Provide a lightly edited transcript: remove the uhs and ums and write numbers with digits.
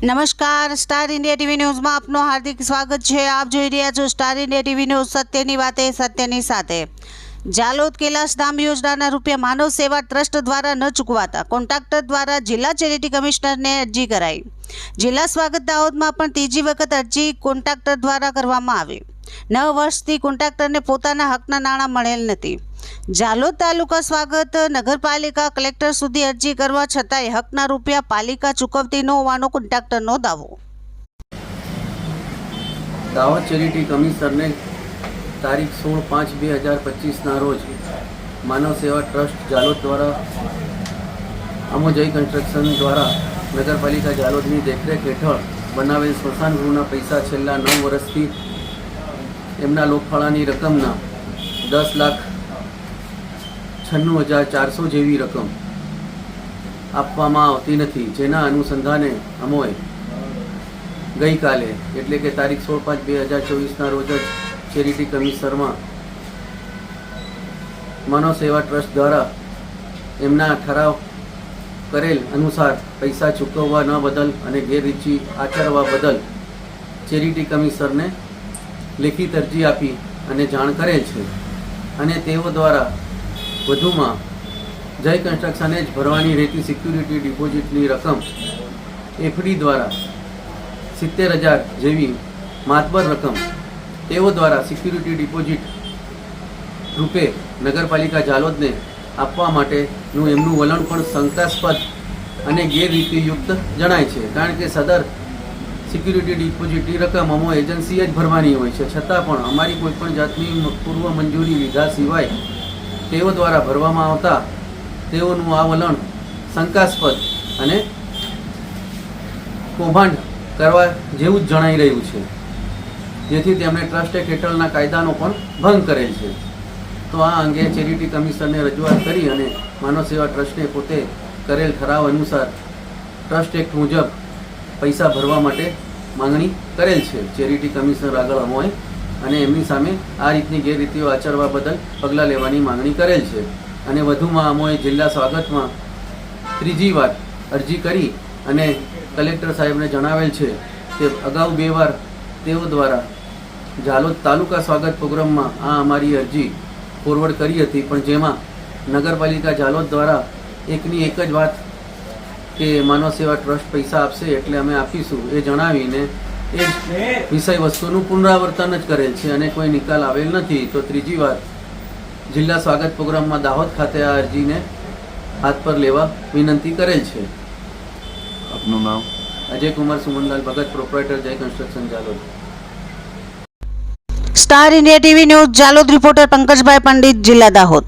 નમસ્કાર, star India TV ન્યૂઝમાં આપનું હાર્દિક સ્વાગત છે। આપ જોઈ રહ્યા છો સ્ટાર ઇન્ડિયા ટીવી ન્યૂઝ, સત્યની વાતે સત્યની સાથે। જાલોદ કૈલાસધામ યોજનાના રૂપિયા માનવ સેવા ટ્રસ્ટ દ્વારા ન ચૂકવાતા કોન્ટ્રાક્ટર દ્વારા જિલ્લા ચેરિટી કમિશનરને અરજી કરાઈ। જિલ્લા સ્વાગત દાહોદમાં પણ ત્રીજી વખત અરજી કોન્ટ્રાક્ટર દ્વારા કરવામાં આવી। 9 વર્ષથી કોન્ટ્રાક્ટરને પોતાના હકના નાણાં મળેલ નથી। જાલોદ તાલુકા સ્વાગત નગરપાલિકા કલેક્ટર સુધી અરજી કરવા છતાંય હકના રૂપિયા પાલિકા ચૂકવતી ન હોવાનો કોન્ટ્રાક્ટરનો દાવો। દાહોદ ચેરિટી કમિશનરને તારીખ 16/5/2025ના રોજ માનવ સેવા ટ્રસ્ટ જાલોદ દ્વારા અમોજય કન્સ્ટ્રક્શન દ્વારા નગરપાલિકા જાલોદની દેખરેખ હેઠળ બનાવેલ સ્મશાન ગૃહના પૈસા છેલ્લા 9 વર્ષથી એમના લોકફાળાની રકમના 10,96,400 જેવી રકમ આપવામાં આવતી નથી, જેના અનુસંધાને અમોએ ગઈકાલે એટલે કે તારીખ 16/5/2024ના રોજ જ ચેરિટી કમિશનરમાં માનવ સેવા ટ્રસ્ટ દ્વારા એમના ઠરાવ કરેલ અનુસાર પૈસા ચૂકવવા ન બદલ અને ગેરરીતિ આચરવા બદલ ચેરિટી કમિશનરને લેખિત અરજી આપી અને જાણ કરેલ છે। અને તેઓ દ્વારા વધુમાં જય કન્સ્ટ્રક્શને જ ભરવાની રહેતી સિક્યુરિટી ડિપોઝિટની રકમ એફડી દ્વારા 70,000 જેવી માતબર રકમ તેઓ દ્વારા સિક્યુરિટી ડિપોઝિટ રૂપે નગરપાલિકા જાલોદને આપવા માટેનું એમનું વલણ પણ શંકાસ્પદ અને ગેરરીતિયુક્ત જણાય છે, કારણ કે સદર સિક્યુરિટી ડિપોઝિટની રકમ અમો એજન્સીએ જ ભરવાની હોય છે, છતાં પણ અમારી કોઈપણ જાતની પૂર્વ મંજૂરી લીધા સિવાય તેઓ દ્વારા ભરવામાં આવતા તેઓનું આ વલણ શંકાસ્પદ અને કૌભાંડ કરવા જેવું જ જણાઈ રહ્યું છે, જેથી તેમણે ટ્રસ્ટ એક્ટ હેઠળના કાયદાનો પણ ભંગ કરેલ છે। તો આ અંગે ચેરિટી કમિશનરને રજૂઆત કરી અને માનવ સેવા ટ્રસ્ટે પોતે કરેલ ઠરાવ અનુસાર ટ્રસ્ટ એક્ટ મુજબ પૈસા ભરવા માટે માંગણી કરેલ છે ચેરિટી કમિશનર આગળ અમોએ, અને એમની સામે આ રીતની ગેરરીતિઓ આચરવા બદલ પગલાં લેવાની માંગણી કરેલ છે। અને વધુમાં અમોએ જિલ્લા સ્વાગતમાં ત્રીજી વાર અરજી કરી અને કલેક્ટર સાહેબને જણાવેલ છે કે અગાઉ 2 વાર તેઓ દ્વારા જાલોદ તાલુકા સ્વાગત પ્રોગ્રામમાં આ અમારી અરજી ફોરવર્ડ કરી હતી, પણ જેમાં નગરપાલિકા જાલોદ દ્વારા એકની એક જ વાત કે માનવ સેવા ટ્રસ્ટ પૈસા આપશે એટલે અમે આપીશું એ જણાવીને એ વિષય વસ્તુનું પુનરાવર્તન જ કરેલ છે અને કોઈ નિકાલ આવેલ નથી। તો ત્રીજી વાર જિલ્લા સ્વાગત પ્રોગ્રામમાં દાહોદ ખાતે આ અરજીને હાથ પર લેવા વિનંતી કરેલ છે। આપનું નામ? અજય કુમાર સુમનલાલ ભગત, પ્રોપ્રાઇટર જય construction Jhalod. Star India TV news Jhalod reporter Pankajbhai Pandit, જિલ્લા દાહોદ।